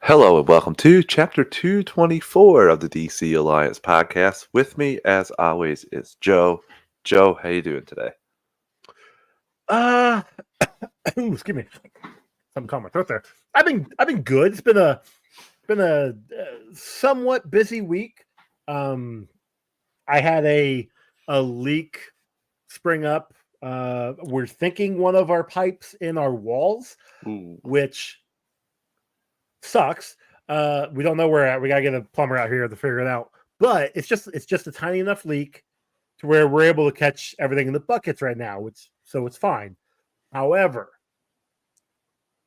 Hello and welcome to Chapter 224 of the DC Alliance podcast. With me, as always, is Joe. Joe, how you doing today? Uh, excuse me. Something caught my throat there. I've been good. It's been a somewhat busy week. Um, I had a leak spring up. We're thinking one of our pipes in our walls, Ooh. which sucks. We don't know where we're at. We gotta get a plumber out here to figure it out. But it's just a tiny enough leak to where we're able to catch everything in the buckets right now, which so it's fine. However,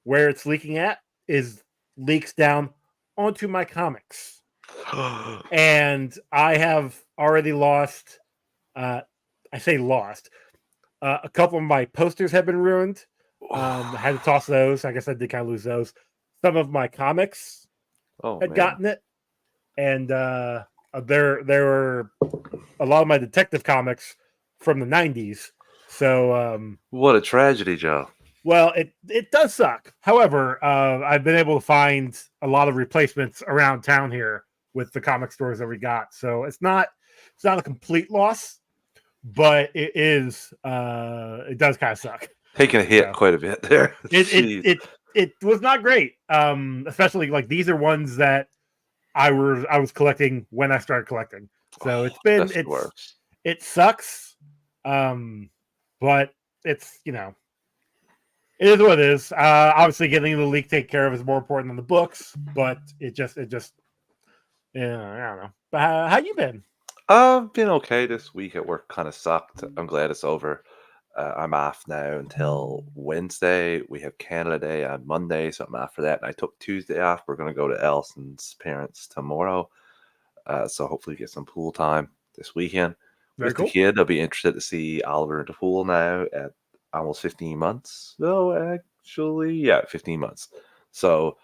where it's leaking at is leaks down onto my comics. And I have already lost, I say lost, a couple of my posters have been ruined. I had to toss those. I guess I did kind of lose those. Some of my comics Oh had man. gotten it. And there were a lot of my detective comics from the 90s. So, What a tragedy, Joe. well, it does suck. However, I've been able to find a lot of replacements around town here with the comic stores that we got. So it's not a complete loss, but it does kind of suck. Taking a hit So quite a bit there. it Jeez. it it it was not great. Especially like these are ones that I was collecting when I started collecting. So That's the worst. it sucks. But it's it is what it is. Obviously, getting the leak taken care of is more important than the books, but yeah, I don't know. But how you been? I've been okay this week at work. Kind of sucked. I'm glad it's over. I'm off now until Wednesday. We have Canada Day on Monday, so I'm off for that. And I took Tuesday off. We're going to go to Allison's parents tomorrow. So hopefully get some pool time this weekend. Very With cool. the kid, I'll be interested to see Oliver in the pool now at almost 15 months. No, actually, yeah, 15 months. So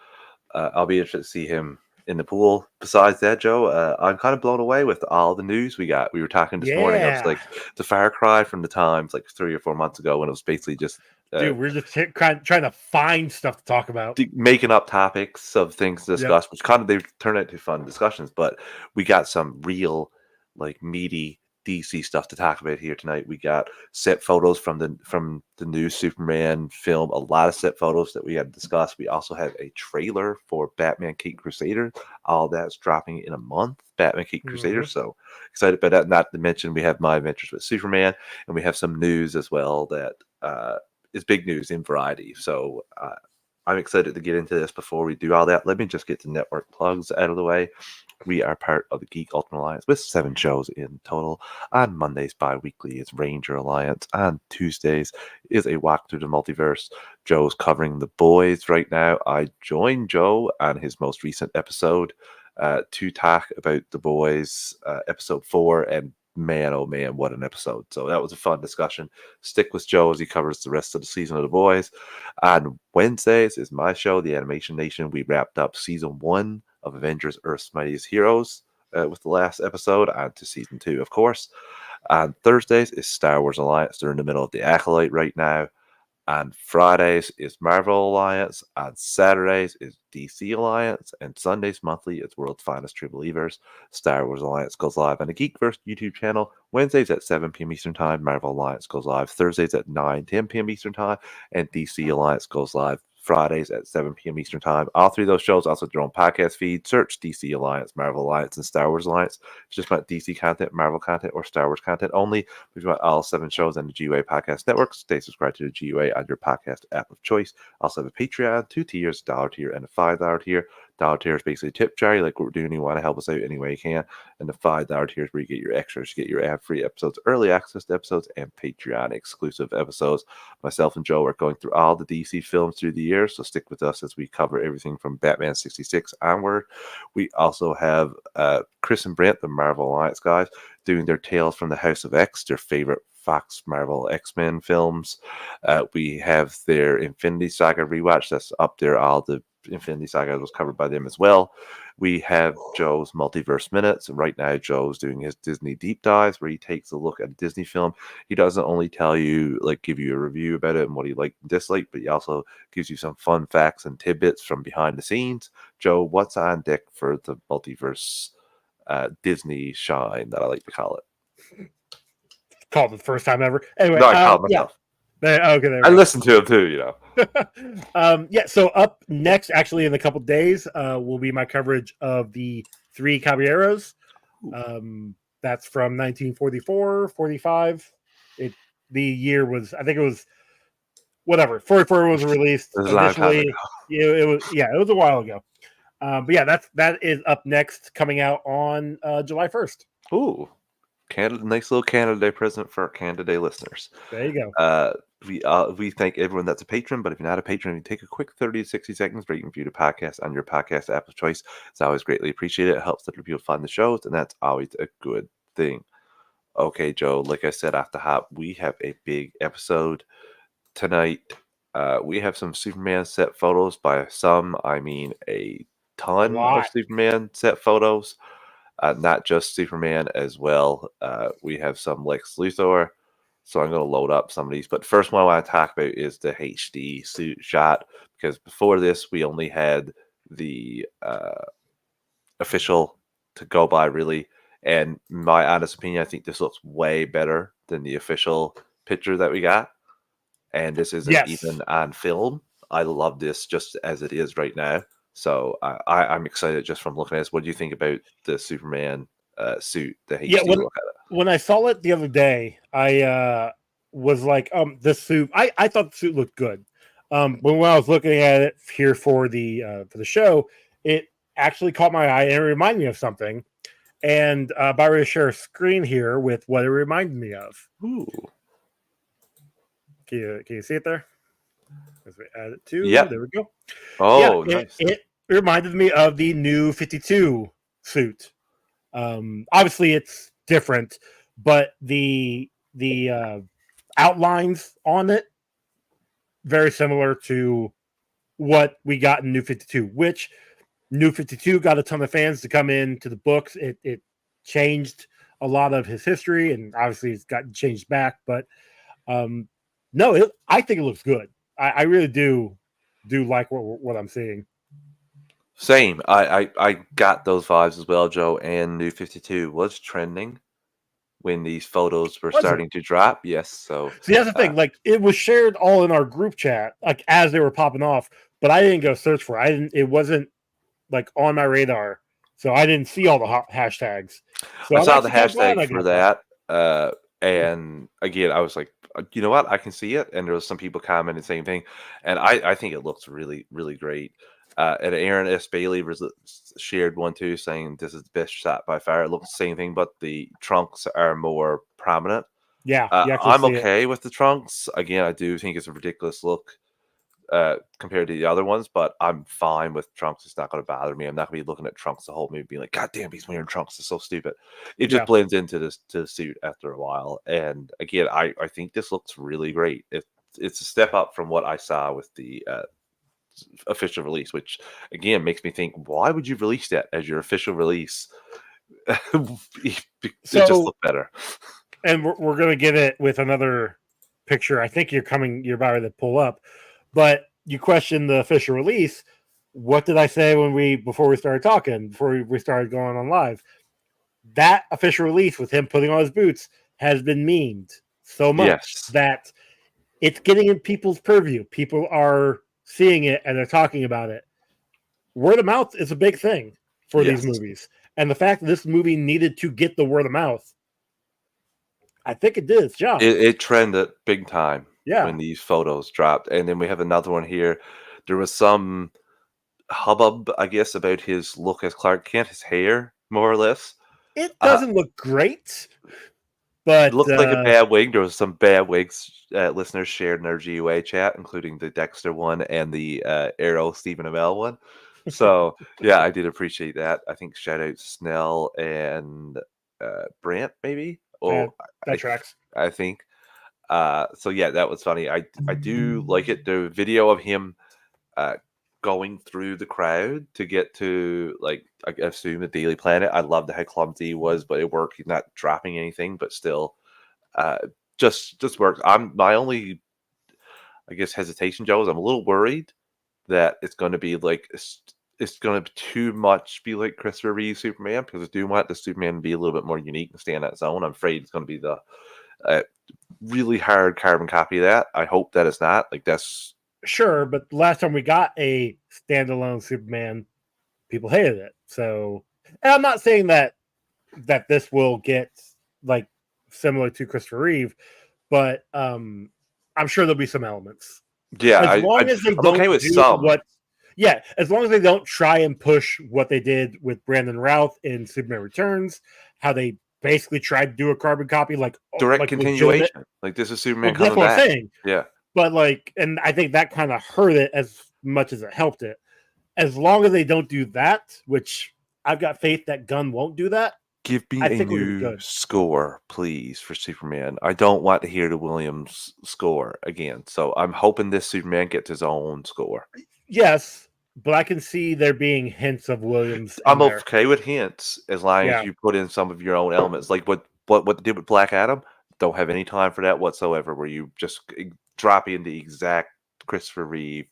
I'll be interested to see him in the pool. Besides that, Joe, I'm kind of blown away with all the news we got. We were talking this morning. I was Yeah, like, the far cry from the Times, like 3 or 4 months ago, when it was basically just dude, we're just trying to find stuff to talk about. making up topics of things to Yep. discuss, which kind of they turned into fun discussions. But we got some real, like, meaty DC stuff to talk about here tonight. We got set photos from the new Superman film, a lot of set photos that we had to discuss. We also have a trailer for Batman King Crusader. All that's dropping in a month. Batman King Crusader. Mm-hmm. So excited about that. Not to mention we have my adventures with Superman, and we have some news as well that is big news in variety. So I'm excited to get into this. Before we do all that, let me just get the network plugs out of the way. We are part of the Geek Ultimate Alliance with 7 shows in total. On Mondays, bi-weekly, is Ranger Alliance. On Tuesdays is a walk through the multiverse. Joe's covering The Boys right now. I joined Joe on his most recent episode to talk about The Boys, episode 4, and man, oh man, what an episode. So that was a fun discussion. Stick with Joe as he covers the rest of the season of The Boys. On Wednesdays is my show, The Animation Nation. We wrapped up season 1 of Avengers Earth's Mightiest Heroes with the last episode, on to season 2, of course. On Thursdays is Star Wars Alliance. They're in the middle of the Acolyte right now. On Fridays is Marvel Alliance. On Saturdays is DC Alliance. And Sundays monthly is World's Finest True Believers. Star Wars Alliance goes live on the Geekverse YouTube channel. Wednesdays at 7 p.m. Eastern Time. Marvel Alliance goes live Thursdays at 10 p.m. Eastern Time. And DC Alliance goes live Fridays at 7 p.m. Eastern Time. All three of those shows also have their own podcast feed. Search DC Alliance, Marvel Alliance, and Star Wars Alliance. If you just want DC content, Marvel content, or Star Wars content only, we've got all 7 shows on the GUA Podcast Network. Stay subscribed to the GUA on your podcast app of choice. Also have a Patreon, 2 tiers, $1 tier, and a $5 tier. $1 tier is basically a tip jar, like what we're doing. You want to help us out any way you can. And the $5 tier is where you get your extras. You get your ad-free episodes, early access to episodes, and Patreon exclusive episodes. Myself and Joe are going through all the DC films through the year, so stick with us as we cover everything from Batman 66 onward. We also have Chris and Brent, the Marvel Alliance guys, doing their Tales from the House of X, their favorite Fox Marvel X-Men films. We have their Infinity Saga rewatch that's up there, all the Infinity Saga was covered by them as well. We have Joe's Multiverse Minutes, and right now Joe's doing his Disney deep dives where he takes a look at a Disney film. He doesn't only tell you, like, give you a review about it and what he liked and disliked, but he also gives you some fun facts and tidbits from behind the scenes. Joe, what's on deck for the Multiverse Disney shine that I like to call it? Called it the first time ever. Anyway, No, I call it myself. Okay, there we I go. listen to him too, you know. Yeah, so up next, actually, in a couple days, will be my coverage of the Three Caballeros. That's from 1944, 45. The year was, I think it was, whatever, 44 was released. It was a long time Initially, ago. it was a while ago. But yeah, that is up next, coming out on July 1st. Ooh, nice little Canada Day present for our Canada Day listeners. There you go. We thank everyone that's a patron, but if you're not a patron, you take a quick 30 to 60 seconds where you can view the podcast on your podcast app of choice. It's always greatly appreciated. It helps other people find the shows, and that's always a good thing. Okay, Joe, like I said off the hop, we have a big episode tonight. We have some Superman set photos. By some, I mean a ton of Superman set photos. Not just Superman as well. We have some Lex Luthor. So I'm going to load up some of these. But first one I want to talk about is the HD suit shot. Because before this, we only had the official to go by, really. And my honest opinion, I think this looks way better than the official picture that we got. And this isn't even on film. I love this just as it is right now. So I'm excited just from looking at this. What do you think about the Superman suit, the HD look at it? When I saw it the other day, I was like, this suit, I thought the suit looked good. When I was looking at it here for the show, it actually caught my eye and it reminded me of something. And by way to share a screen here with what it reminded me of. Ooh. Can you see it there? As we add it to, there we go. Oh, nice. It reminded me of the new 52 suit. Obviously, it's different, but the outlines on it very similar to what we got in New 52, which New 52 got a ton of fans to come in to the books. It changed a lot of his history, and obviously it's gotten changed back. But no, I think it looks good. I really do like what I'm seeing. Same. I got those vibes as well, Joe. And New 52 was trending when these photos were starting to drop. Yes. So see, that's the thing. Like, it was shared all in our group chat, like as they were popping off. But I didn't go search for it. It wasn't like on my radar, so I didn't see all the hashtags. So I saw the hashtag for that. And again, I was like, you know what? I can see it. And there was some people commenting the same thing. And I think it looks really, really great. And Aaron S. Bailey shared one too, saying this is the best shot by far. It looks the same thing, but the trunks are more prominent. Yeah, I'm okay with the trunks. Again, I do think it's a ridiculous look compared to the other ones, but I'm fine with trunks. It's not going to bother me. I'm not going to be looking at trunks the whole movie being like, God damn, he's wearing trunks. It's so stupid. It just blends into the suit after a while. And again, I think this looks really great. It's a step up from what I saw with the official release, which again makes me think, why would you release that as your official release? It just looked better. And we're going to get it with another picture. I think you're about to pull up. But you questioned the official release. What did I say before we started talking, before we started going on live? That official release with him putting on his boots has been memed so much that it's getting in people's purview. People are seeing it and they're talking about it. Word of mouth is a big thing for these movies. And the fact that this movie needed to get the word of mouth, I think it did its job. It trended big time. Yeah. When these photos dropped. And then we have another one here. There was some hubbub, I guess, about his look as Clark Kent, his hair, more or less. It doesn't look great, but it looked like a bad wig. There was some bad wigs listeners shared in our GUA chat, including the Dexter one and the Arrow Stephen Amell one. So yeah, I did appreciate that. I think shout out Snell and Brant, maybe. That tracks. I think. So yeah, that was funny. I do like it. The video of him going through the crowd to get to, like, I assume the Daily Planet. I loved how clumsy he was, but it worked. He's not dropping anything, but still, uh, just works. I'm my only, I guess, hesitation, Joe, is I'm a little worried that it's going to be like it's going to too much be like Christopher Reeve Superman, because I do want the Superman to be a little bit more unique and stay in that zone. I'm afraid it's going to be the uh, really hard carbon copy of that. I hope that it's not like that's Sure, but the last time we got a standalone Superman, people hated it. So, and I'm not saying that this will get like similar to Christopher Reeve, but I'm sure there'll be some elements. yeah. As long as they I'm okay don't with do some. as long as they don't try and push what they did with Brandon Routh in Superman Returns, how they basically tried to do a carbon copy, like Direct legitimate. continuation. Like, this is Superman Well, that's coming what I'm back. saying. Yeah. But like, and I think that kind of hurt it as much as it helped it. As long as they don't do that, which I've got faith that Gunn won't do that. Give me I a think we're gonna be new good. score, please, for Superman. I don't want to hear the Williams score again. So I'm hoping this Superman gets his own score. Yes, but I can see there being hints of Williams in I'm there. okay with hints as long as Yeah. you put in some of your own elements, like what they did with Black Adam. Don't have any time for that whatsoever. Where you just drop in the exact Christopher Reeve,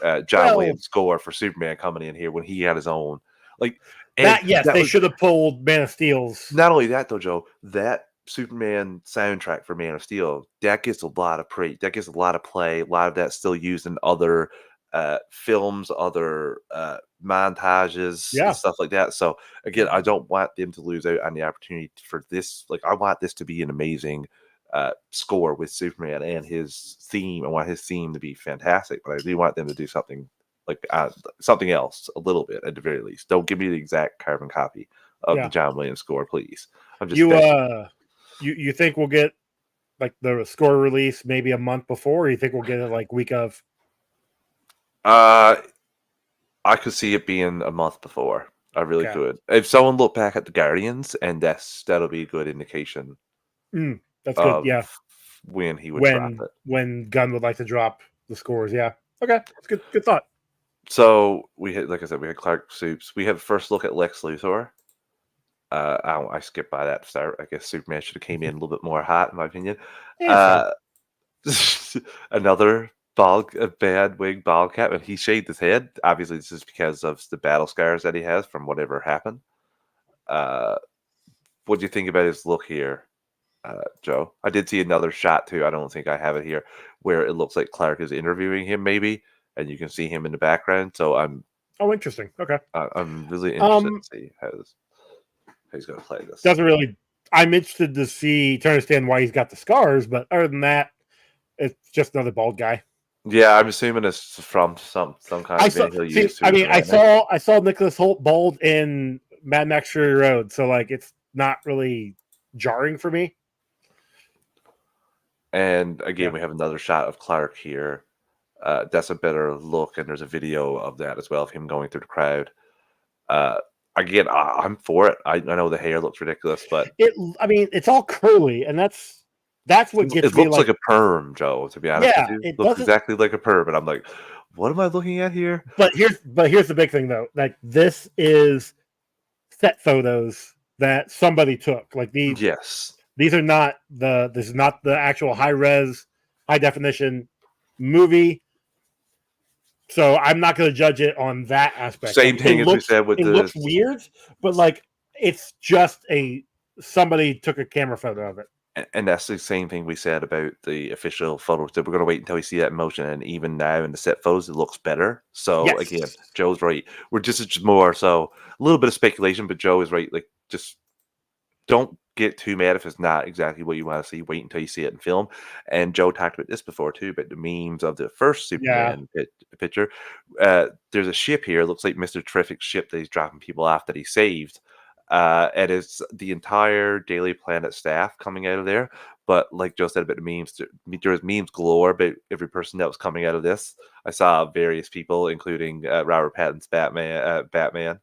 John Well, Williams score for Superman coming in here when he had his own. Like, and that yes, that they was should have pulled Man of Steel's. not only that though, Joe. That Superman soundtrack for Man of Steel, that gets a lot of praise. That gets a lot of play. A lot of that's still used in other films, other montages, and Yeah, stuff like that. So again, I don't want them to lose out on the opportunity for this. Like, I want this to be an amazing score with Superman and his theme. I want his theme to be fantastic, but I do want them to do something like something else a little bit at the very least. Don't give me the exact carbon copy of the yeah. John Williams score, please. I'm just You think we'll get like the score release maybe a month before? Or you think we'll get it like week of? uh I could see it being a month before. I really Okay. could. If someone looked back at the Guardians, and that'll be a good indication That's good. of Yeah. when he would drop it. When Gunn would like to drop the scores. Yeah. Okay. That's good. Good thought. So we had, like I said, we had Clark Soups. We had first look at Lex Luthor. I skipped by that start. I guess Superman should have came in a little bit more hot, in my opinion. Yeah, Another a bad wig bald cap, and he shaved his head. Obviously, this is because of the battle scars that he has from whatever happened. What do you think about his look here, Joe? I did see another shot too. I don't think I have it here, where it looks like Clark is interviewing him, maybe, and you can see him in the background. So Oh, interesting. Okay. I'm really interested to see how he's going to play this. Doesn't really. I'm interested to understand why he's got the scars, but other than that, it's just another bald guy. Yeah, I'm assuming it's from some kind of thing he'll use. I saw Nicholas Holt bald in Mad Max Fury Road, so like it's not really jarring for me. And again, we have another shot of Clark here. That's a better look, and there's a video of that as well, of him going through the crowd. Again, I'm for it. I know the hair looks ridiculous, but it's all curly, and that's what gets it me. looks like a perm, Joe. To be honest with you, it looks exactly like a perm, and I'm like, what am I looking at here? But here's the big thing, though. Like, this is set photos that somebody took. Like these. Yes. These are not this is not the actual high res, high definition movie. So I'm not going to judge it on that aspect. Same thing as we said with it looks weird, but like it's just somebody took a camera photo of it. And that's the same thing we said about the official photos, that we're going to wait until we see that in motion. And even now in the set photos, it looks better. So Yes. Again, Joe's right. We're just more so a little bit of speculation, but Joe is right. Like, just don't get too mad if it's not exactly what you want to see. Wait until you see it in film. And Joe talked about this before too, but the memes of the first Superman picture. There's a ship here. It looks like Mr. Terrific's ship that he's dropping people off that he saved. And it's the entire Daily Planet staff coming out of there. But like Joe said about the memes, there was memes galore about every person that was coming out of this. I saw various people, including Robert Pattinson's Batman.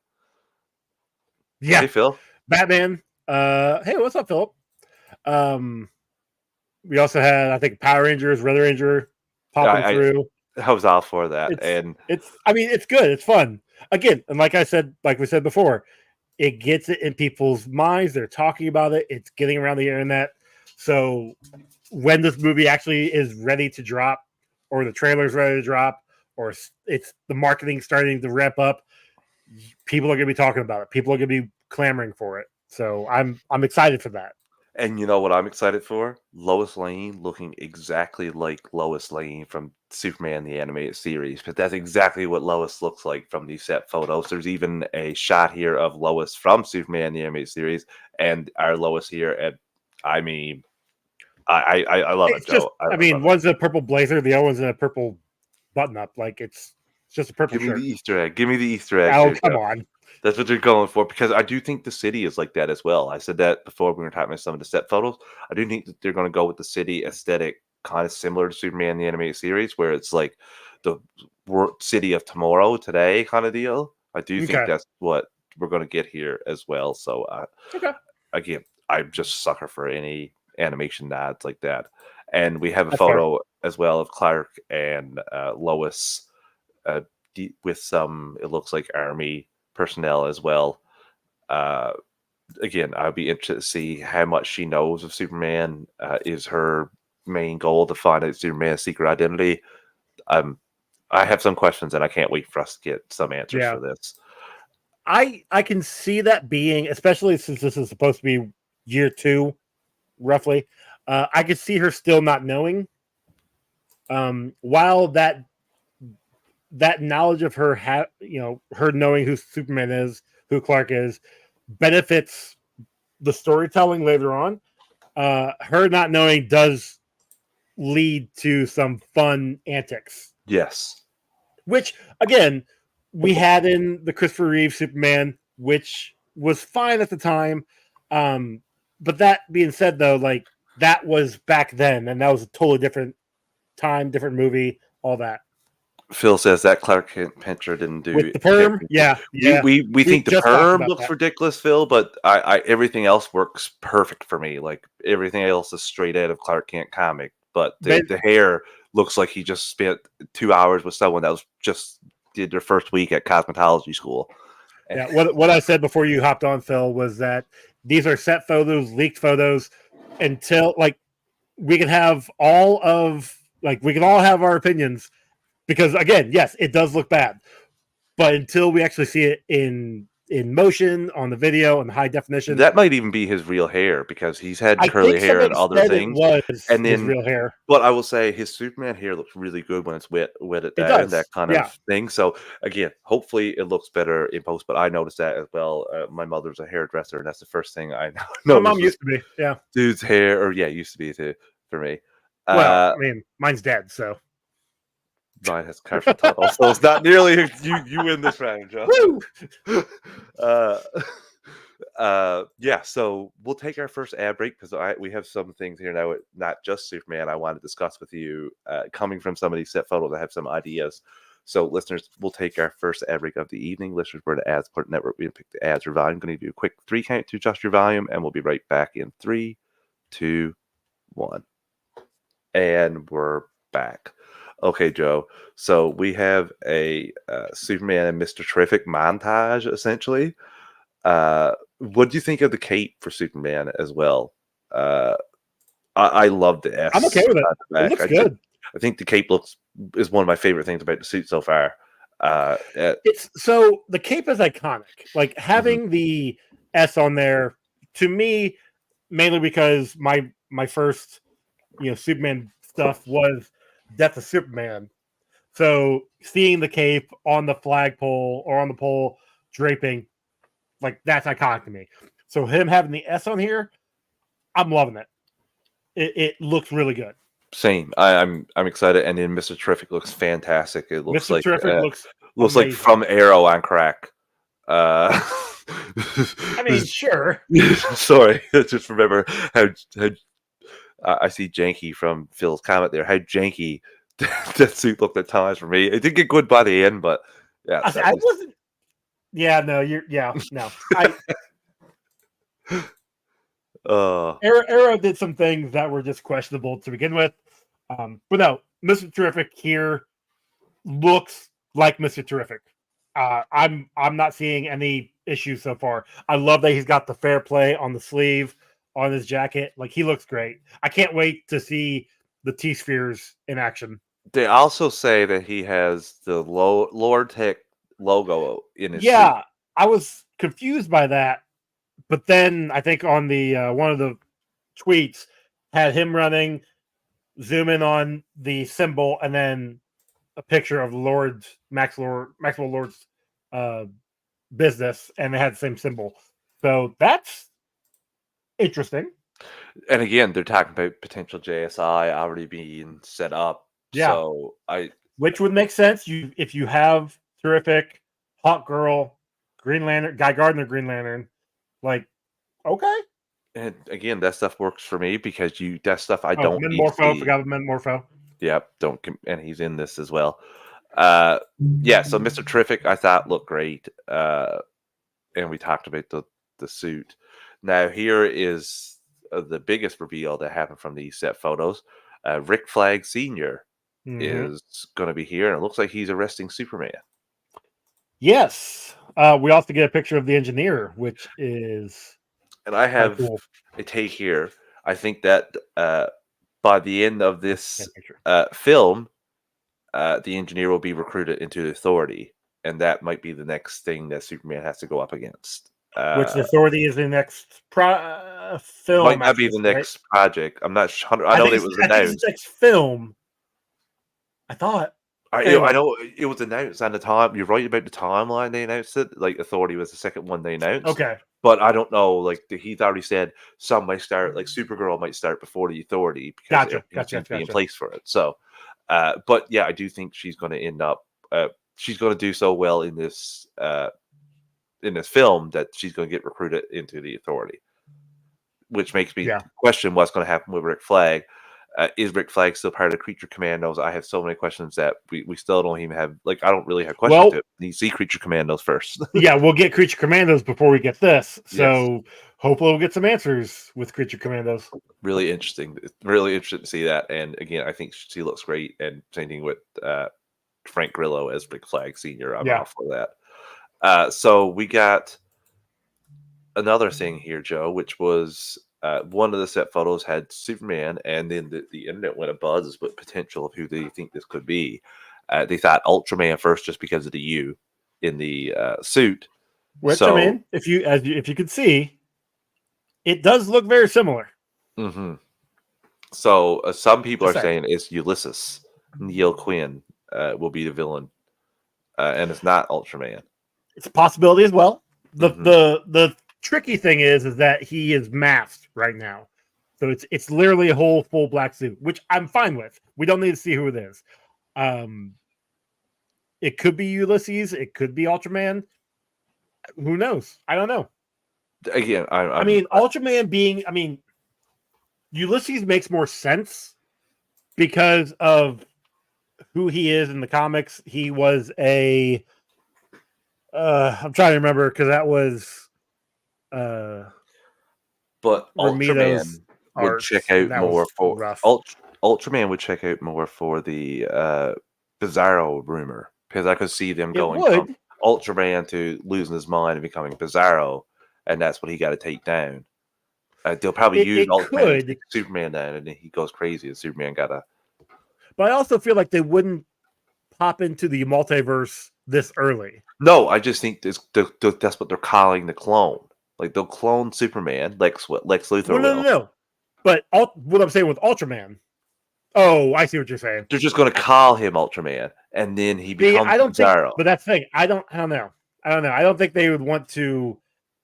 Yeah. Hey, Phil. Batman. Hey, what's up, Philip? We also had, I think, Power Rangers, Red Ranger popping through. I was all for that, It's and I mean, it's good. It's fun. Again, and like we said before, it gets it in people's minds. They're talking about it. It's getting around the internet. So when this movie actually is ready to drop, or the trailer's ready to drop, or it's the marketing starting to ramp up, people are going to be talking about it. People are going to be clamoring for it. So I'm excited for that. And you know what I'm excited for? Lois Lane looking exactly like Lois Lane from Superman the Animated Series. But that's exactly what Lois looks like from these set photos. There's even a shot here of Lois from Superman the Animated Series and our Lois here. And I mean, I love it, It's just, Joe. I I mean, love it. one's a purple blazer, the other one's in a purple button up. Like it's just a purple Give me the shirt. Easter egg. Give me the Easter egg Oh, here, come Joe. on. That's what they're going for because I do think the city is like that as well. I said that before we were talking about some of the set photos. I do think that they're going to go with the city aesthetic, kind of similar to Superman the Animated Series, where it's like the city of tomorrow, today kind of deal. I do think Okay. that's what we're going to get here as well. So, Okay. again, I'm just sucker for any animation nods like that. And we have a That's fair. photo as well of Clark and Lois uh, with some, it looks like army personnel as well. Uh, Again, I'd be interested to see how much she knows of Superman. Is her main goal to find out Superman's secret identity? Um, I have some questions, and I can't wait for us to get some answers Yeah. for this. I can see that being, especially since this is supposed to be year 2, roughly. I could see her still not knowing. While that knowledge of her, her knowing who Superman is, who Clark is, benefits the storytelling later on. Her not knowing does lead to some fun antics, Yes, which again we had in the Christopher Reeve Superman, which was fine at the time. But that being said, though, like that was back then, and that was a totally different time, different movie, all that. Phil says that Clark Kent picture didn't With do the perm, anything. yeah, We yeah, we we we think the just talked perm about looks that. ridiculous, Phil, but I everything else works perfect for me. Like everything else is straight out of Clark Kent comic, but But the hair looks like he just spent 2 hours with someone that was just did their first week at cosmetology school. yeah, what I said before you hopped on, Phil, was that these are set photos, leaked photos, until like we can have all of we can all have our opinions because again, yes, it does look bad, but until we actually see it in motion on the video and high definition, That might even be his real hair because he's had I curly think hair and somebody other said it things. was And his then real hair. but I will say his Superman hair looks really good when it's wetted It down, that does, kind yeah. of thing. So again, hopefully it looks better in post. But I noticed that as well. My mother's a hairdresser, and that's the first thing I My mom noticed was used to be, yeah. dude's hair. Or yeah, it used to be too for me. Well, Uh, I mean, mine's dead, so Mine has carpal tunnel, so it's not nearly you. You win this round, Joe. woo. uh, yeah. So we'll take our first ad break because we have some things here now. Not just Superman. I want to discuss with you, coming from some of these set photos. I have some ideas. So listeners, we'll take our first ad break of the evening. Listeners, we're the Ad Support Network. We pick the ads or volume. I'm going to do a quick 3 count to adjust your volume, and we'll be right back in 3, 2, 1. And we're back. Okay, Joe. So we have a Superman and Mr. Terrific montage, essentially. What do you think of the cape for Superman as well? Uh, I love the I'm S okay with it. on the It back. looks good. I think the cape is one of my favorite things about the suit so far. It's so the cape is iconic. Like Mhm. having the S on there to me, mainly because my first Superman stuff was Death of Superman. So seeing the cape on the flagpole or on the pole draping, like that's iconic to me. So him having the S on here, I'm loving it. It looks really good. Same. I'm excited, and then Mr. Terrific looks fantastic. It Mr. Terrific looks looks like amazing. from Arrow on crack. I mean, sure. Sorry, I just remember how I see janky from Phil's comment there. How janky that suit looked at times for me. It did get good by the end, but yeah, that I was. wasn't. Yeah, no, no. I Uh, Arrow did some things that were just questionable to begin with. But no, Mr. Terrific here. looks like Mr. Terrific. I'm not seeing any issues so far. I love that he's got the fair play on the sleeve on his jacket. Like, he looks great. I can't wait to see the T Spheres in action. They also say that he has the Lord Tech logo in his suit. Yeah, I was confused by that, but then I think on the one of the tweets had him running, zoom in on the symbol, and then a picture of Maxwell Lord's business, and they had the same symbol. So that's interesting. And again, they're talking about potential JSI already being set up. Yeah. So which would make sense. If you have Terrific, Hawk Girl, Green Lantern, Guy Gardner, Green Lantern, like, okay. And again, that stuff works for me because that stuff I don't need to see. Forgot about Morpho. Yep, and he's in this as well. Yeah, so Mr. Terrific I thought looked great. And we talked about the suit. Now here is the biggest reveal that happened from these set photos. Rick Flag Sr. is going to be here, and it looks like he's arresting Superman. Yes. We also get a picture of the engineer, which is... And I have a take here. I think that by the end of this film, the engineer will be recruited into the Authority, and that might be the next thing that Superman has to go up against. Which the Authority is the next film. Might not be the next project. I'm not sure. I know it was announced. The next film. I thought. I know it was announced on the time. You're right about the timeline they announced it. Like, Authority was the second one they announced. Okay. But I don't know. Like, he's already said some might start. Like, Supergirl might start before the Authority because everything's be in place for it. So, but yeah, I do think she's going to end up. She's going to do so well in this film that she's going to get recruited into the Authority, which makes me question what's going to happen with Rick Flag. Is Rick Flag still part of the Creature Commandos? I have so many questions that we still don't even have. Like, I don't really have questions. You see Creature Commandos first. Yeah, we'll get Creature Commandos before we get this. So hopefully we'll get some answers with Creature Commandos. Really interesting. It's really interesting to see that. And again, I think she looks great. And same thing with Frank Grillo as Rick Flag Sr. I'm all for that. So we got another thing here, Joe, which was one of the set photos had Superman, and then the internet went abuzz with potential of who they think this could be. They thought Ultraman first just because of the U in the suit. Which, I mean, if you could see, it does look very similar. Mm-hmm. So some people are saying it's Ulysses. Neil Quinn will be the villain, and it's not Ultraman. It's a possibility as well. The tricky thing is that he is masked right now, so it's literally a whole full black suit, which I'm fine with. We don't need to see who it is. It could be Ulysses. It could be Ultraman. Who knows? I don't know. Again, I mean, Ultraman being... I mean, Ulysses makes more sense because of who he is in the comics. He was a... I'm trying to remember because that was... but Ultraman would check out more for... Ultraman would check out more for the Bizarro rumor, because I could see them going from Ultraman to losing his mind and becoming Bizarro, and that's what he got to take down. They'll probably use Ultraman to take Superman down, and then he goes crazy, and Superman got to... But I also feel like they wouldn't pop into the multiverse this early. No, I just think that's what they're calling the clone. Like, they'll clone Superman, Lex Luthor will. No. But what I'm saying with Ultraman... Oh, I see what you're saying. They're just going to call him Ultraman, and then he becomes Bizarro. But that's the thing. I don't know. I don't think they would want to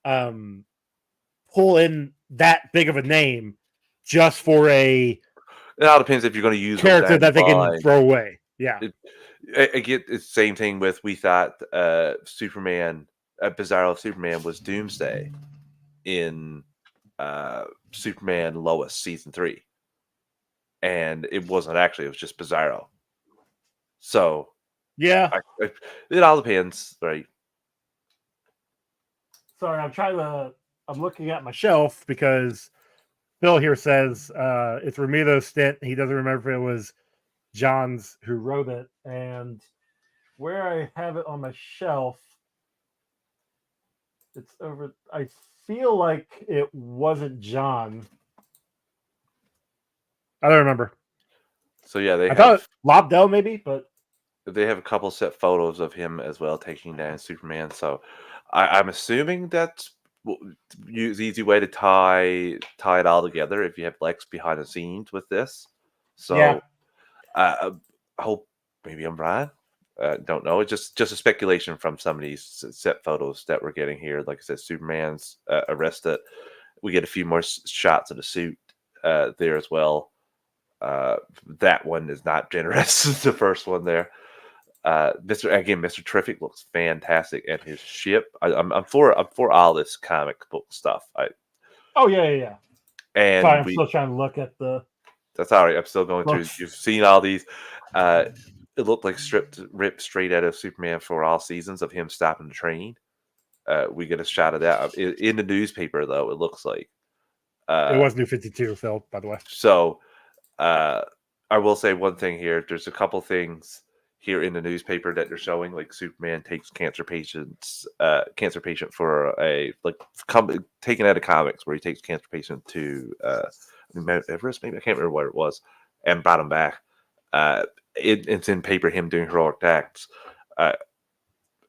pull in that big of a name just for a... It all depends if you're going to use character that they can throw away. Yeah. I get the same thing with, we thought Superman, Bizarro Superman was Doomsday in Superman Lois season 3. And it wasn't actually, it was just Bizarro. So, yeah, it all depends, right? Sorry, I'm looking at my shelf because Phil here says it's Romito's stint. He doesn't remember if it was John's who wrote it. And where I have it on my shelf, it's over. I feel like it wasn't John. I don't remember. So yeah, I thought Lobdell maybe, but they have a couple set photos of him as well taking down Superman. So I'm assuming that's the easy way to tie it all together if you have Lex behind the scenes with this. yeah, So I hope maybe I'm wrong. Don't know. It's just a speculation from some of these set photos that we're getting here. Like I said, Superman's arrested. We get a few more shots of the suit there as well. That one is not generous. The first one there. Mr. Terrific looks fantastic, and his ship. I'm for all this comic book stuff. oh yeah. Sorry, And I'm still trying to look at the. that's all right. I'm still going through. Books. You've seen all these. It looked like ripped straight out of Superman for all seasons of him stopping the train. We get a shot of that in the newspaper, though. It looks like It was New 52, Phil. By the way. so. I will say one thing here. There's a couple things here in the newspaper that they're showing, like Superman takes cancer patient for a taken out of comics, where he takes cancer patient to Mount Everest, maybe I can't remember what it was, and brought him back. It's in paper him doing heroic acts.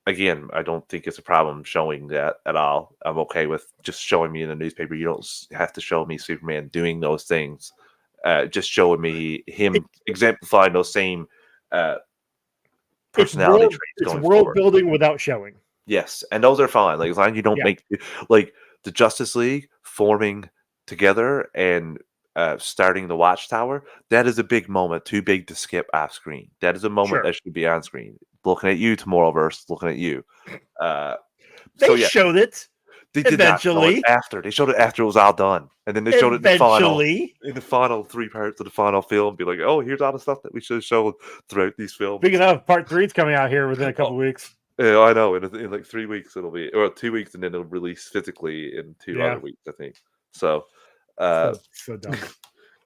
Again, I don't think it's a problem showing that at all. I'm okay with just showing me in the newspaper. You don't have to show me Superman doing those things. Just showing me him exemplifying those same personality traits it's going world forward. building without showing. Yes, and those are fine. Like as long as you don't make like the Justice League forming together and starting the Watchtower. That is a big moment, too big to skip off screen. That is a moment that should be on screen. Looking at you, Tomorrowverse. Looking at you. They showed it. They did eventually. Not show it after. They showed it after it was all done. And then they showed it in the final 3 parts of the final film. Be like, oh, here's all the stuff that we should have shown throughout these films. Speaking of, part 3 is coming out here within a couple weeks. Yeah, I know. In like 3 weeks it'll be, or 2 weeks, and then it'll release physically in 2 other weeks, I think. So so dumb.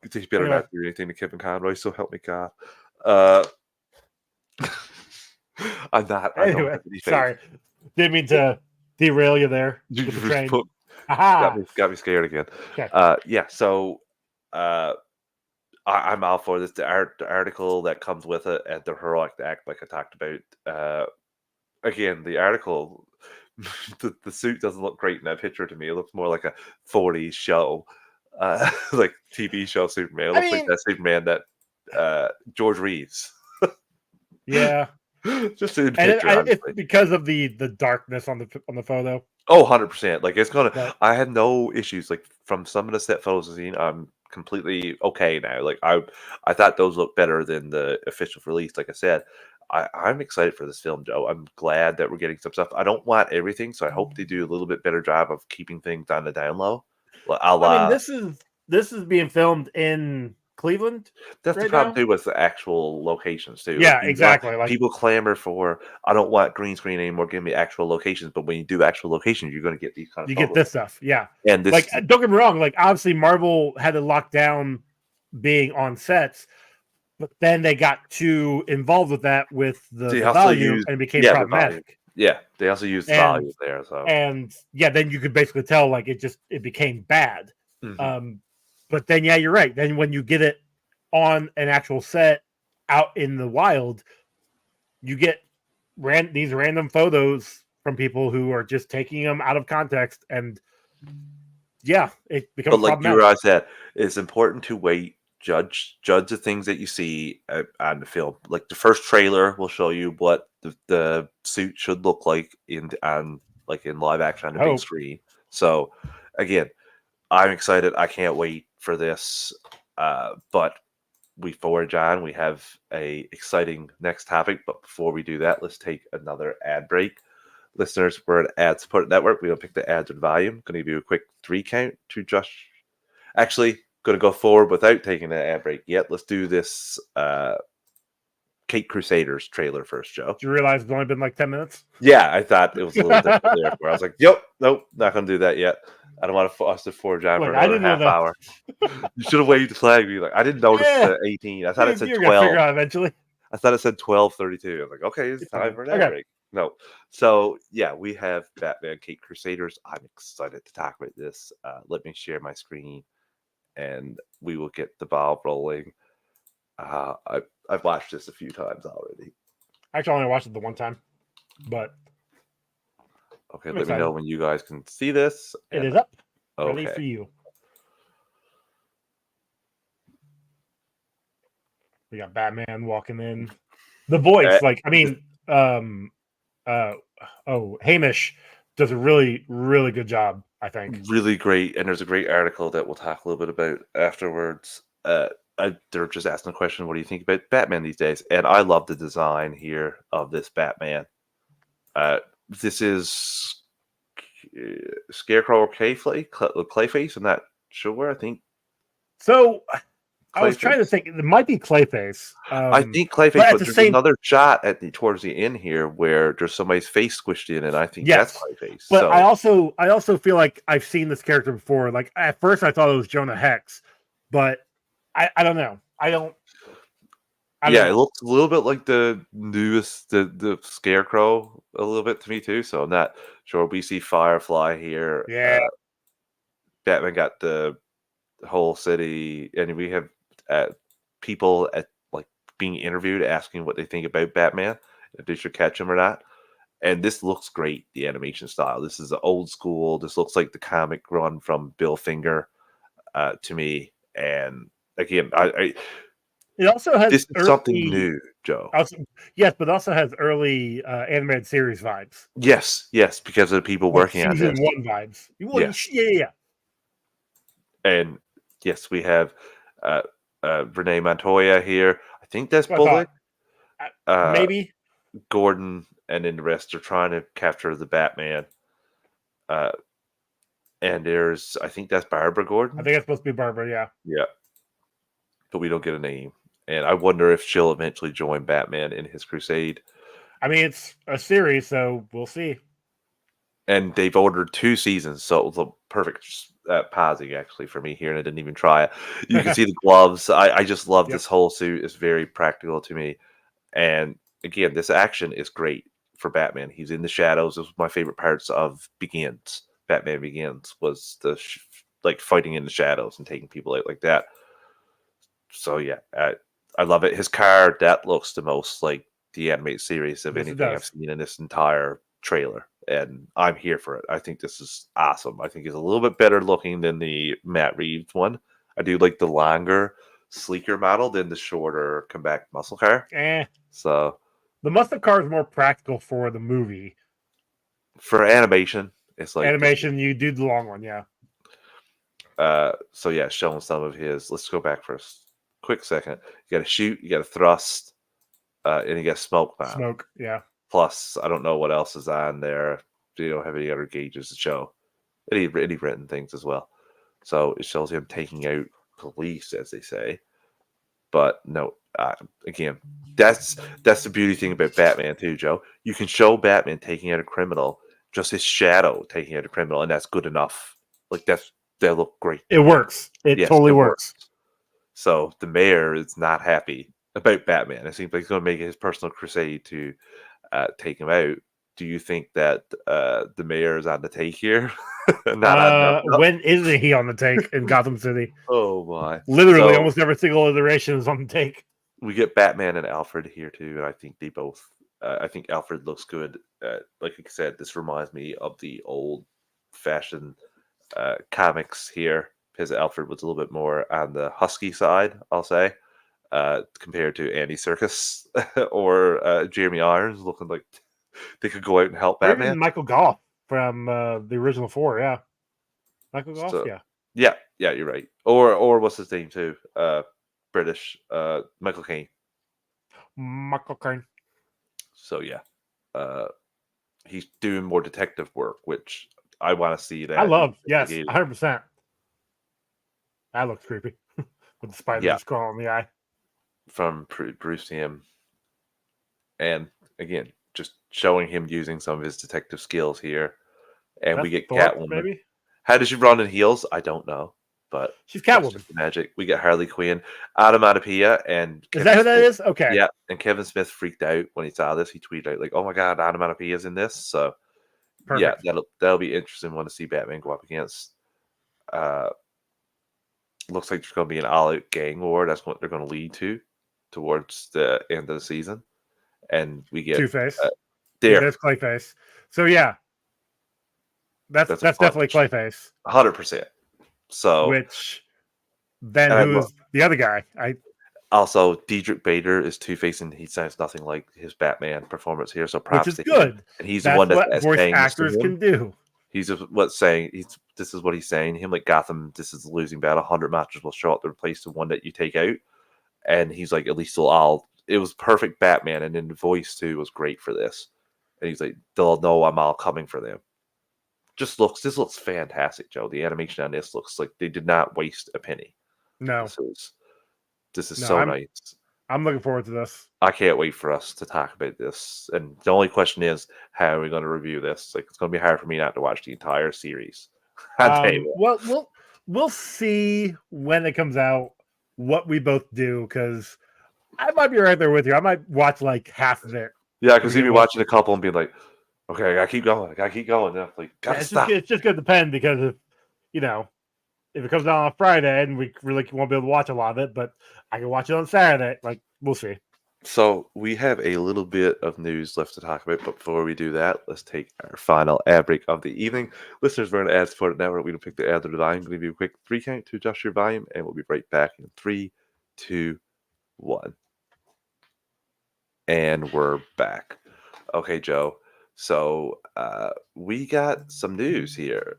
You better not do anything to Kevin Conroy, so help me God. I'm not. Anyway, sorry. Didn't mean to derail you there. With the train. Got me scared again. Okay. Yeah, so I'm all for this. The article that comes with it and the heroic act, like I talked about. Again, the article, the suit doesn't look great in that picture to me. It looks more like a 40s show, like TV show Superman. It looks like that Superman that George Reeves. Yeah. Just in picture, it's because of the darkness on the photo. Oh, 100%. Like it's gonna. I had no issues. Like from some of the set photos I've seen, I'm completely okay now. Like I thought those looked better than the official release. Like I said, I'm excited for this film, Joe. I'm glad that we're getting some stuff. I don't want everything, so I hope they do a little bit better job of keeping things on the down low. This is being filmed in Cleveland. That's the problem too with the actual locations too. Yeah, exactly. People clamor for, I don't want green screen anymore. Give me actual locations. But when you do actual locations, you're going to get these kind of. You get this stuff, yeah. And this, don't get me wrong. Like obviously, Marvel had to lock down being on sets, but then they got too involved with that with the volume and it became problematic. Yeah, they also used the volume there. So then you could basically tell like it became bad. Mm-hmm. But then, you're right. Then when you get it on an actual set out in the wild, you get these random photos from people who are just taking them out of context. And it becomes problematic. Like you said, it's important to wait, judge the things that you see on the film. Like the first trailer will show you what the suit should look like in live action on the big screen. So again, I'm excited. I can't wait for this. But we forge on. We have a exciting next topic. But before we do that, let's take another ad break. Listeners, we're an ad-supported network. We don't pick the ads with volume. Going to give you a quick 3 count to just... Actually, going to go forward without taking an ad break yet. Let's do this Kate Crusaders trailer first, Joe. Did you realize it's only been like 10 minutes? Yeah, I thought it was a little different there. Where I was like, nope, not going to do that yet. I don't want us to forge on for another half hour. You should have waved the flag. Be like, I didn't notice the 18. I thought it said 12. Figure out eventually. I thought it said 12:32. I was like, okay, it's It's time fine. for an ad Okay. break. No. So yeah, we have Batman Cape Crusaders. I'm excited to talk about this. Let me share my screen and we will get the ball rolling. I've watched this a few times already. Actually, I only watched it the one time, but Okay, I'm let me know excited. when you guys can see this. It And is up, ready okay, for you. We got Batman walking in. The Uh, voice, like, I mean, uh, Hamish does a really, really good job, I think. really great. And there's a great article that we'll talk a little bit about afterwards. They're just asking the question, what do you think about Batman these days? And I love the design here of this Batman. This is Scarecrow or Clayface. I'm not sure. I think So I was trying to Clayface. think. It might be Clayface, I think but Clayface, at but the there's same, another shot at the towards the end here where there's somebody's face squished in, and I think that's yes. Clayface. But So I also feel like I've seen this character before. Like at first, I thought it was Jonah Hex, but I don't know. I don't yeah, it know. looks a little bit like the newest the Scarecrow a little bit to me too. So I'm not sure. We see Firefly here. Yeah. Batman got the whole city, and we have uh, people at like being interviewed asking what they think about Batman, if they should catch him or not. And this looks great, the animation style. This is old school. This looks like the comic run from Bill Finger to me. And again, It also has this is something early, new, Joe. also yes, but also has early animated series vibes, Yes, yes, because of the people like working on season this. one vibes. Well, Yes, yeah. and yes, we have uh, Renee Montoya here. I think that's That's what I Bullock, thought. uh, Maybe Gordon, and then the rest are trying to capture the Batman. Uh, and there's, I think that's Barbara I Gordon. think it's supposed to be Barbara. Yeah. Yeah, but we don't get a name. And I wonder if she'll eventually join Batman in his crusade. I mean, it's a series, so we'll see. And they've ordered 2 seasons, so it was a perfect pausing actually for me here, and I didn't even try it. You can see the gloves. I just love Yep. this whole suit. It's very practical to me. And again, this action is great for Batman. He's in the shadows. It was my favorite parts of Begins. Batman Begins was the like fighting in the shadows and taking people out like that. So yeah, I love it. His car that looks the most like the animated series of Yes, it anything I've does. seen in this entire trailer, and I'm here for it. I think this is awesome. I think it's a little bit better looking than the Matt Reeves one. I do like the longer, sleeker model than the shorter, compact muscle car. Eh. So The muscle car is more practical for the movie. for animation, it's like this. Animation, you do the long one, yeah. So yeah, showing some of his. Let's go back for a quick second. You got to shoot, you got to thrust, and you got smoke bomb. Smoke, yeah. Plus, I don't know what else is on there. You don't have any other gauges to show. Any written things as well. So it shows him taking out police, as they say. But no, again, that's the beauty thing about Batman too, Joe. You can show Batman taking out a criminal, just his shadow taking out a criminal, and that's good enough. Like that look great. It works. It Yes, totally it works. works. So the mayor is not happy about Batman. It seems like he's going to make it his personal crusade to take him out. Do you think that the mayor is on the take here? Not on the When isn't he on the take in Gotham City? Oh my! Literally, So almost every single iteration is on the take. we get Batman and Alfred here too, and I think they both. I think Alfred looks good. Like I said, this reminds me of the old-fashioned comics here, because Alfred was a little bit more on the husky side, I'll say, compared to Andy Serkis or Jeremy Irons, looking like they could go out and help Or Batman. even Michael Goff from the original four, yeah. Michael Goff, So yeah. yeah, you're right. Or what's his name too? British, Michael Caine. Michael Caine. So yeah, uh, he's doing more detective work, which I want to see I that love, yes, investigated. 100%. That looks creepy. With the spider Yeah, just crawling in the eye. from Bruce Timm, and again, just showing him using some of his detective skills here, and we That's get Thorpe, Catwoman. maybe? How does she run in heels? I don't know, but She's that's Catwoman. just the magic. We get Harley Quinn, Onomatopoeia, and Is Kevin that who that Smith. is? Okay. Yeah, and Kevin Smith freaked out when he saw this. He tweeted out like, "Oh my god, Onomatopeia's in this!" So yeah, Perfect. that'll be interesting one to see Batman go up against. Uh, looks like there's going to be an all-out gang war. That's what they're going to lead to towards the end of the season, and we get Two-Face. Yeah, there. there's Clayface. So yeah, that's That's a definitely punch, Clayface. 100%. So, Which then and I who love. is the other guy? Also, Diedrich Bader is Two-Face, and he sounds nothing like his Batman performance here. So Which props is to him. good. And he's the That's one what that's voice saying this to actors him. can do. He's what's saying. This is what he's saying. Him like Gotham. This is the losing battle. 100 matches will show up to replace the one that you take out. And he's like, at least they'll all. It was perfect Batman, and then the voice too was great for this. And he's like, they'll know I'm all coming for them. This looks fantastic, Joe. The animation on this looks like they did not waste a penny. No, This is no, so nice. I'm looking forward to this. I can't wait for us to talk about this. And the only question is, how are we going to review this? Like, it's going to be hard for me not to watch the entire series. I'll tell you what. Well, we'll see when it comes out what we both do, because I might be right there with you. I might watch like half of it. Yeah, because you'd be watching a couple and be like, okay, I gotta keep going. I gotta keep going. And I'm like, gotta stop. It's just going to depend, because if it comes out on Friday and we really won't be able to watch a lot of it, but I can watch it on Saturday. Like, we'll see. So we have a little bit of news left to talk about, but before we do that, let's take our final ad break of the evening. Listeners, we're an ad-supported network. We don't pick the ad or the volume. I'm going to give you a quick 3 count to adjust your volume, and we'll be right back in 3, 2, 1. And we're back. Okay, Joe. So we got some news here.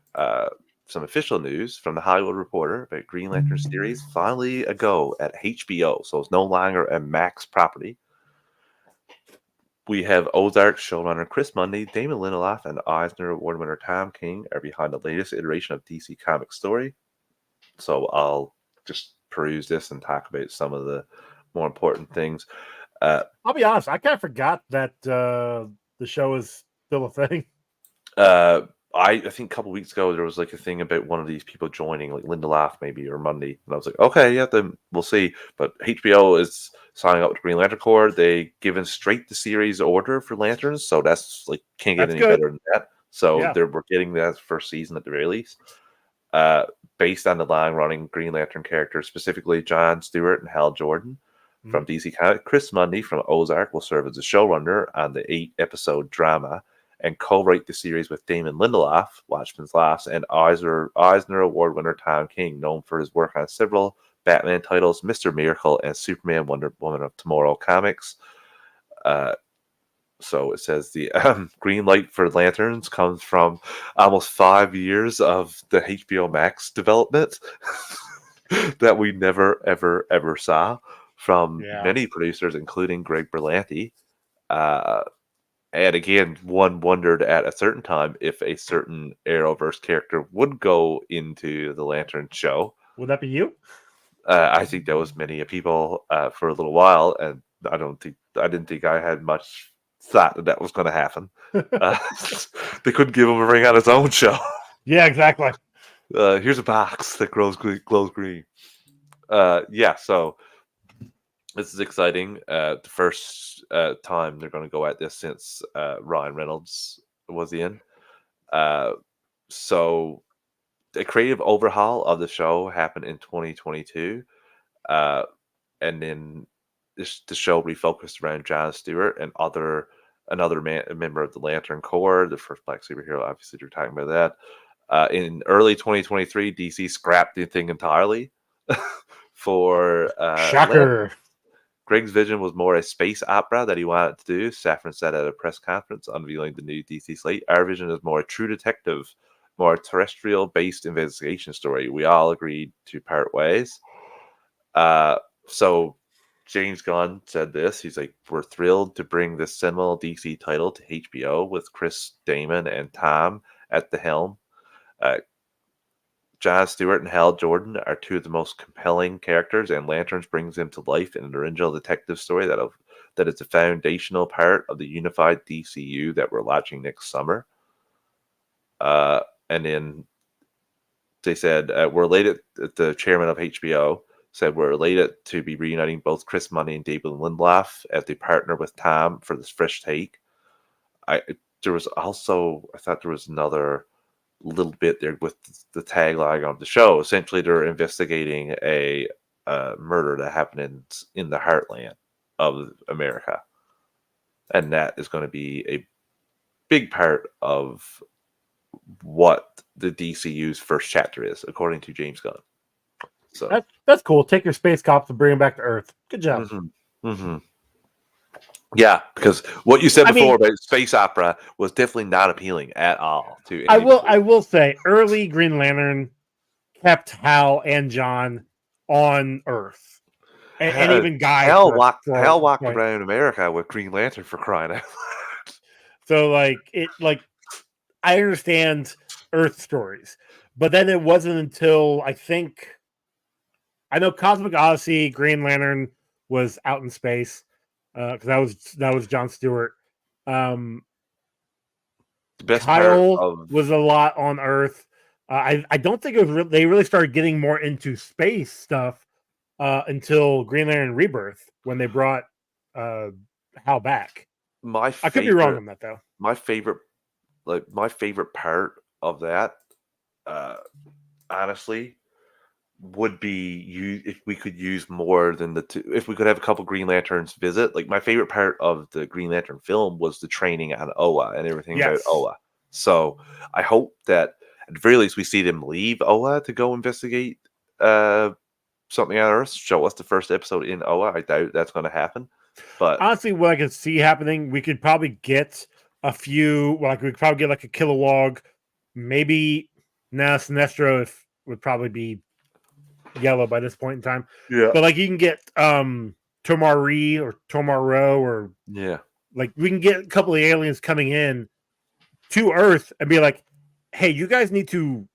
Some official news from the Hollywood Reporter about Green Lantern series finally a go at HBO. So it's no longer a Max property. We have Ozark showrunner Chris Mundy, Damon Lindelof, and Eisner Award winner Tom King are behind the latest iteration of DC Comics story. So I'll just peruse this and talk about some of the more important things. I'll be honest, I kind of forgot that the show is still a thing. I think a couple weeks ago there was like a thing about one of these people joining, like Lindelof maybe or Mundy, and I was like, okay, yeah, then we'll see. But HBO is signing up to Green Lantern Corps. They given straight the series order for Lanterns, so that's like can't get any better than that. So we're getting that first season at the very least. Based on the long-running Green Lantern characters, specifically John Stewart and Hal Jordan from DC Comics. Chris Mundy from Ozark will serve as the showrunner on the 8-episode drama and co-write the series with Damon Lindelof, Watchmen's Last, and Eisner Award winner Tom King, known for his work on several Batman titles, Mr. Miracle, and Superman Wonder Woman of Tomorrow comics. So it says the green light for Lanterns comes from almost 5 years of the HBO Max development that we never, ever, ever saw from many producers, including Greg Berlanti. And again, one wondered at a certain time if a certain Arrowverse character would go into the Lantern show. Would that be you? I think there was many people for a little while, and I didn't think I had much thought that was going to happen. They couldn't give him a ring on his own show. Yeah, exactly. Here's a box that glows green. So this is exciting. The first time they're going to go at this since Ryan Reynolds was in. So a creative overhaul of the show happened in 2022. And then the show refocused around John Stewart and another member of the Lantern Corps, the first Black superhero. Obviously, you're talking about that. In early 2023, DC scrapped the thing entirely for Shocker. Lantern. Greg's vision was more a space opera that he wanted to do. Safran said at a press conference unveiling the new DC slate, "Our vision is more a true detective, more terrestrial-based investigation story. We all agreed to part ways." So James Gunn said this. He's like, "We're thrilled to bring this seminal DC title to HBO with Chris, Damon, and Tom at the helm. John Stewart and Hal Jordan are two of the most compelling characters, and Lanterns brings them to life in an original detective story that is a foundational part of the unified DCU that we're launching next summer." And then they said we're elated. The chairman of HBO said we're elated to be reuniting both Chris Money and David Lindelof as they partner with Tom for this fresh take. There was also, I thought there was another little bit there with the tagline of the show. Essentially, they're investigating a murder that happened in the heartland of America, and that is going to be a big part of what the DCU's first chapter is, according to James Gunn. So that's cool. Take your space cops and bring them back to Earth. Good job. Yeah, because what you said before about space opera was definitely not appealing at all to anybody. I will say, early Green Lantern kept Hal and John on Earth, and even Guy. Hal walked around America with Green Lantern, for crying out loud. So I understand Earth stories, but then it wasn't until I know Cosmic Odyssey, Green Lantern was out in space because that was John Stewart. The best Kyle was a lot on Earth. I don't think they really started getting more into space stuff until Green Lantern Rebirth when they brought Hal back. I could be wrong on that though. My favorite part of that, honestly, would be if we could use more than the two. If we could have a couple Green Lanterns visit, like my favorite part of the Green Lantern film was the training on Oa and everything about Oa. So I hope that at the very least we see them leave Oa to go investigate something on Earth. Show us the first episode in Oa. I doubt that's going to happen. But honestly, what I can see happening, we could probably get a few. We could probably get like a Kilowog, maybe Sinestro would probably be yellow by this point in time. Yeah, but you can get Tomari or Tomaro or we can get a couple of aliens coming in to Earth and be like, hey, you guys need to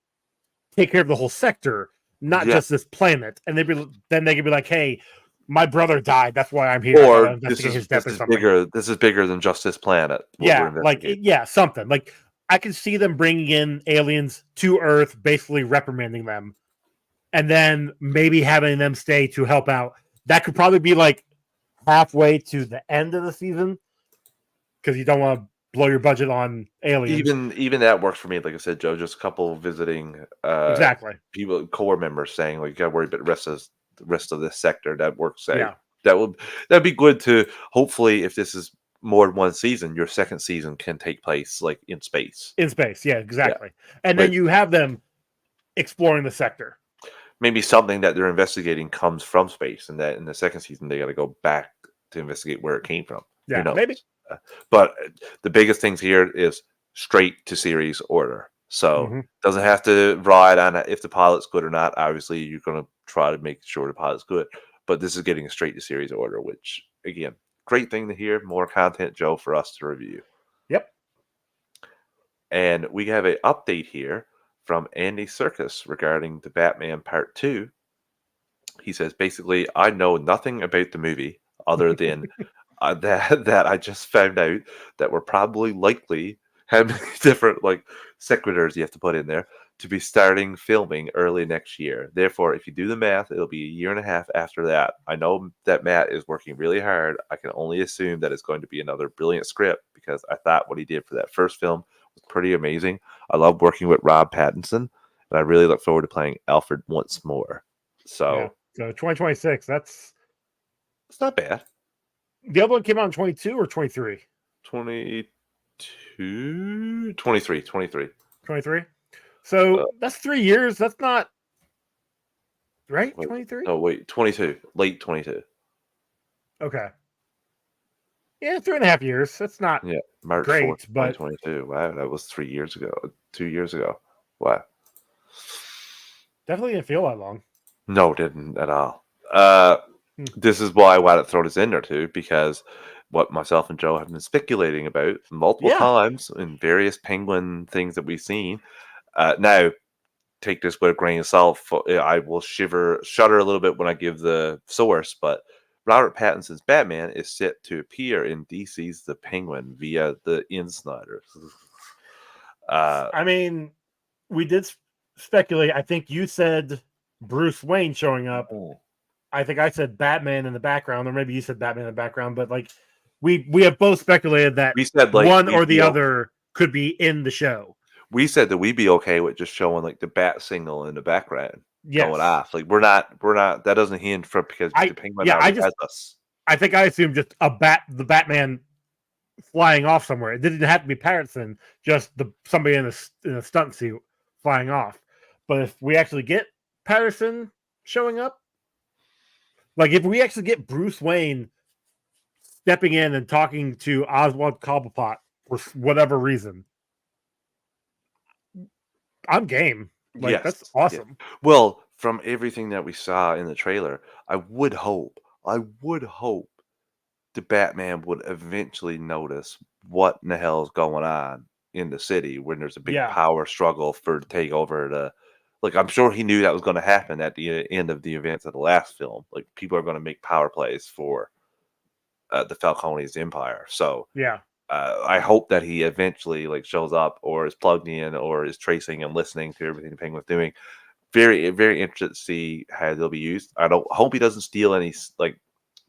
take care of the whole sector, not just this planet. And then they could be like, hey, my brother died. That's why I'm here. Or this is bigger. This is bigger than just this planet. Something I can see them bringing in aliens to Earth, basically reprimanding them, and then maybe having them stay to help out. That could probably be halfway to the end of the season because you don't want to blow your budget on aliens. Even that works for me. Like I said, Joe, just a couple visiting people, core members saying you got to worry about the rest of this sector. That works. That'd be good to hopefully, if this is more than one season, your second season can take place in space. In space, yeah, exactly. Yeah. And then you have them exploring the sector. Maybe something that they're investigating comes from space, and that in the second season they got to go back to investigate where it came from. Yeah, maybe. But the biggest things here is straight to series order. So doesn't have to ride on if the pilot's good or not. Obviously, you're going to try to make sure the pilot's good. But this is getting a straight to series order, which, again, great thing to hear. More content, Joe, for us to review. Yep. And we have an update here from Andy Serkis regarding the Batman Part 2. He says, basically, I know nothing about the movie other than that I just found out that we're probably likely how many different sequiturs you have to put in there to be starting filming early next year. Therefore, if you do the math, it'll be a year and a half after that. I know that Matt is working really hard. I can only assume that it's going to be another brilliant script because I thought what he did for that first film was pretty amazing. I love working with Rob Pattinson, and I really look forward to playing Alfred once more. So 2026, it's not bad. The other one came out in 22 or 23? 23. 23? So that's 3 years. That's not right. 23? No, wait, 22. Late 22. Okay. Yeah, 3.5 years. That's not March great, 4th, 2022. Wow, that was 3 years ago. 2 years ago. Wow. Definitely didn't feel that long. No, didn't at all. This is why I wanted to throw this in there too, because what myself and Joe have been speculating about multiple times in various Penguin things that we've seen. Now, take this with a grain of salt. I will shudder a little bit when I give the source, but Robert Pattinson's Batman is set to appear in DC's The Penguin via the Insiders. I mean, we did speculate. I think you said Bruce Wayne showing up. Mhm. I think I said Batman in the background, or maybe you said Batman in the background. But like, we have both speculated that We said like one we'd or the be other could be in the show. we said that we'd be okay with just showing like the bat signal in the background Yes, going off. Like we're not that doesn't hinge for because the Penguin already has us. I think I assumed just the Batman flying off somewhere. It didn't have to be Patterson, just somebody in a stunt suit flying off. But if we actually get Patterson showing up, like if we actually get Bruce Wayne stepping in and talking to Oswald Cobblepot for whatever reason, I'm game. Like Yes. that's Yeah. awesome. Well, from everything that we saw in the trailer, I would hope the Batman would eventually notice what in the hell is going on in the city when there's a big Yeah, power struggle for to take over the. Like I'm sure he knew that was going to happen at the end of the events of the last film. Like people are going to make power plays for the Falcone's empire. So yeah, I hope that he eventually like shows up or is plugged in or is tracing and listening to everything the Penguin's doing. Very, very interested to see how they'll be used. I don't hope he doesn't steal any like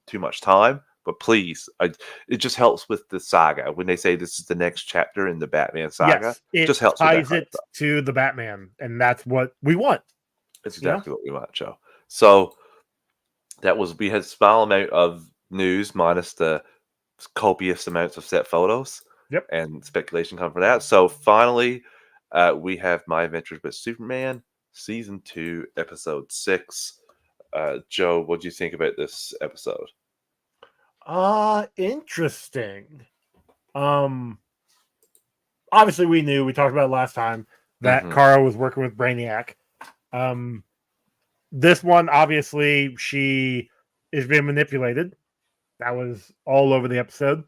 too much time, but please, it just helps with the saga when they say this is the next chapter in the Batman saga. yes. It Just helps with that ties kind of it stuff. to the Batman, and that's what we want. It's You know? exactly what we want, Joe. So that was we had a small amount of news minus the copious amounts of set photos Yep. and speculation come from that. So finally, we have My Adventures with Superman, season 2, episode 6. Joe, what do you think about this episode? Interesting. Um, Obviously we talked about it last time that Hmm. Kara was working with Brainiac. Um, this one, obviously, she is being manipulated. That was all over the episode.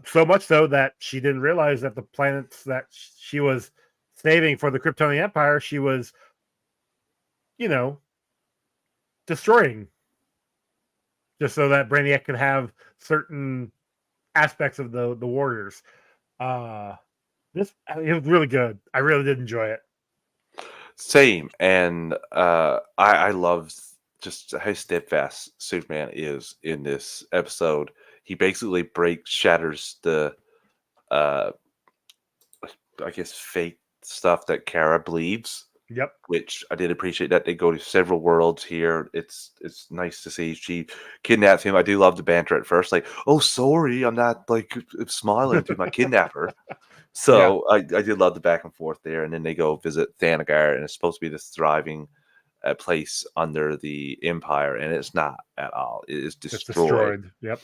So much so that she didn't realize that the planets that she was saving for the Kryptonian Empire, she was, you know, destroying just so that Brainiac could have certain aspects of the warriors. Uh, it was really good. I really did enjoy it. Same, and I love just how steadfast Superman is in this episode. He basically shatters the uh, I guess fake stuff that Kara believes, Yep. which I did appreciate that they go to several worlds here. It's nice to see she kidnaps him. I do love the banter at first, like, "Oh, sorry, I'm not like smiling to my kidnapper." Yeah. So I did love the back and forth there, and then they go visit Thanagar, and it's supposed to be this thriving place under the Empire, and it's not at all. It is It's destroyed. destroyed. Yep.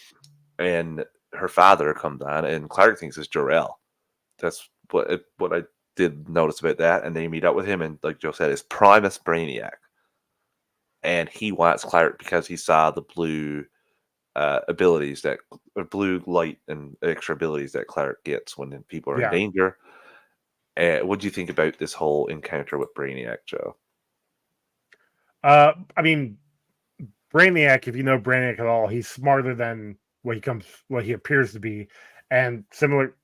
And her father comes on, and Clark thinks it's Jor-El. That's what I did notice about that. And they meet up with him, and like Joe said, it's Primus Brainiac, and he wants Clark because he saw the blue abilities that blue light and extra abilities that Clark gets when people are in Yeah. danger. What do you think about this whole encounter with Brainiac, Joe? I mean, Brainiac, if you know Brainiac at all, he's smarter than what he appears to be. And similar,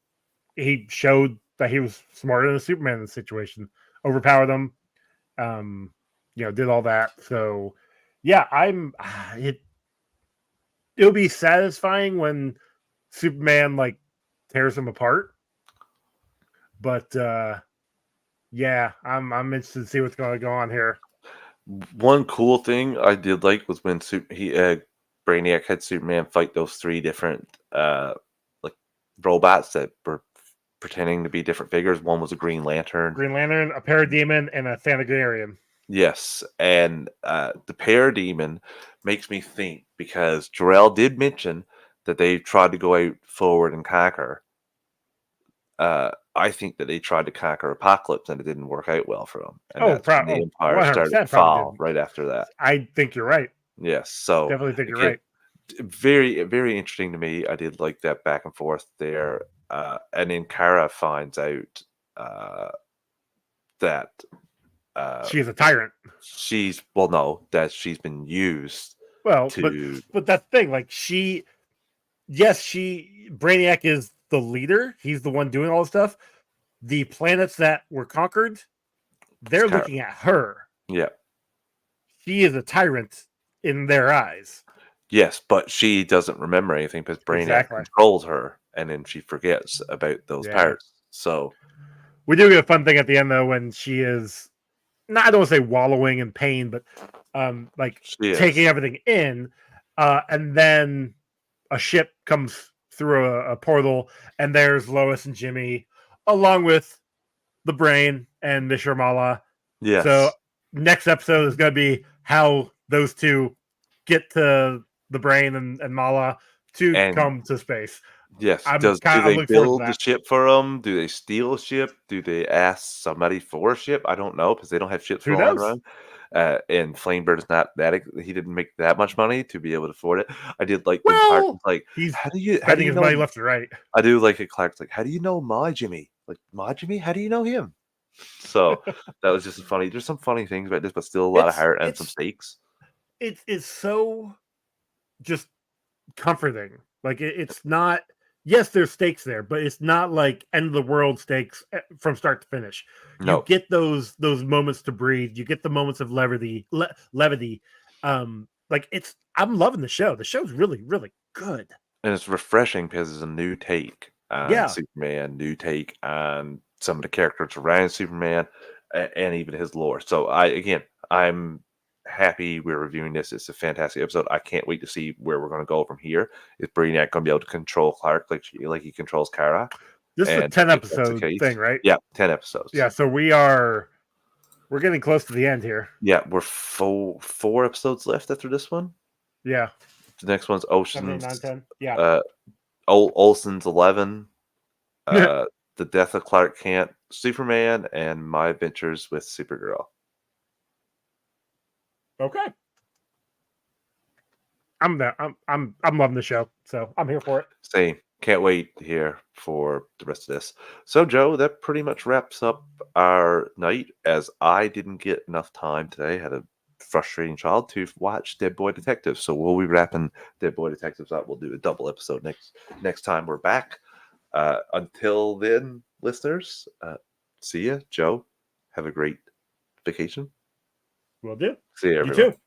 he showed that he was smarter than Superman in the situation, overpowered them, did all that. So yeah, it'll be satisfying when Superman like tears him apart. But yeah, I'm interested to see what's going to go on here. One cool thing I did like was when Brainiac had Superman fight those 3 different like robots that were pretending to be different figures. One was a Green Lantern. Green Lantern, a Parademon, and a Thanagarian. Yes, and the Parademon makes me think because Jor-El did mention that they tried to go out forward and conquer. I think that they tried to conquer Apocalypse and it didn't work out well for them, and that's when the Empire started to 100% probably fall didn't. right after that. I think you're right. Yes, so Definitely think you're again, right. very, very interesting to me. I did like that back and forth there. And then Kara finds out that She's a tyrant. that she's been used Well, to. but that thing, like Brainiac is the leader. He's the one doing all the stuff. The planets that were conquered, they're looking at her. Yeah. She is a tyrant in their eyes. Yes, but she doesn't remember anything because Brainiac Exactly. controls her, and then she forgets about those Yeah. parts. So We do get a fun thing at the end though when she is not, I don't want to say wallowing in pain, but like she taking is. everything in, and then a ship comes through a portal, and there's Lois and Jimmy, along with the Brain and Mishra. So Yes. next episode is going to be how those two get to the Brain and Mala to And come to space. yes, I'm do they looking forward to build the that. ship for them? Do they steal a ship? Do they ask somebody for a ship? I don't know because they don't have ships Who flying knows? around. And Flamebird is not that he didn't make that much money to be able to afford it. I did like when Clark was Well, like, he's how do spending you his money know left and right. I do like it Clark's like, how do you know my Jimmy? Like my Jimmy? How do you know him? So that was just funny. There's some funny things about this, but still a lot of It's heart and some it's stakes. it's so just comforting. Like it's not. Yes, there's stakes there, but it's not like end of the world stakes from start to finish. You No. get those moments to breathe. You get the moments of levity. Like it's. I'm loving the show. The show's really really good. And it's refreshing because it's a new take on Yeah, Superman, new take on some of the characters around Superman, and even his lore. So I'm happy we're reviewing this. It's a fantastic episode. I can't wait to see where we're going to go from here. Is Brainiac going to be able to control Clark like he controls Kara? this is a And 10 if that's the episode case, thing, right? yeah, 10 episodes. Yeah, so we're getting close to the end here. Yeah, we're four episodes left after this one. Yeah, The next one's 7, 8, 9, Ocean's 10. Yeah. uh Olsen's 11, The Death of Clark Kent, Superman, and My Adventures with Supergirl. Okay. I'm loving the show, so I'm here for it. Same. Can't wait here for the rest of this. So, Joe, that pretty much wraps up our night. As I didn't get enough time today, had a frustrating child to watch Dead Boy Detective. So we'll be wrapping Dead Boy Detectives up. We'll do a double episode next time we're back. Until then, listeners, see ya. Joe, have a great vacation. Will do. See you, You everyone. too.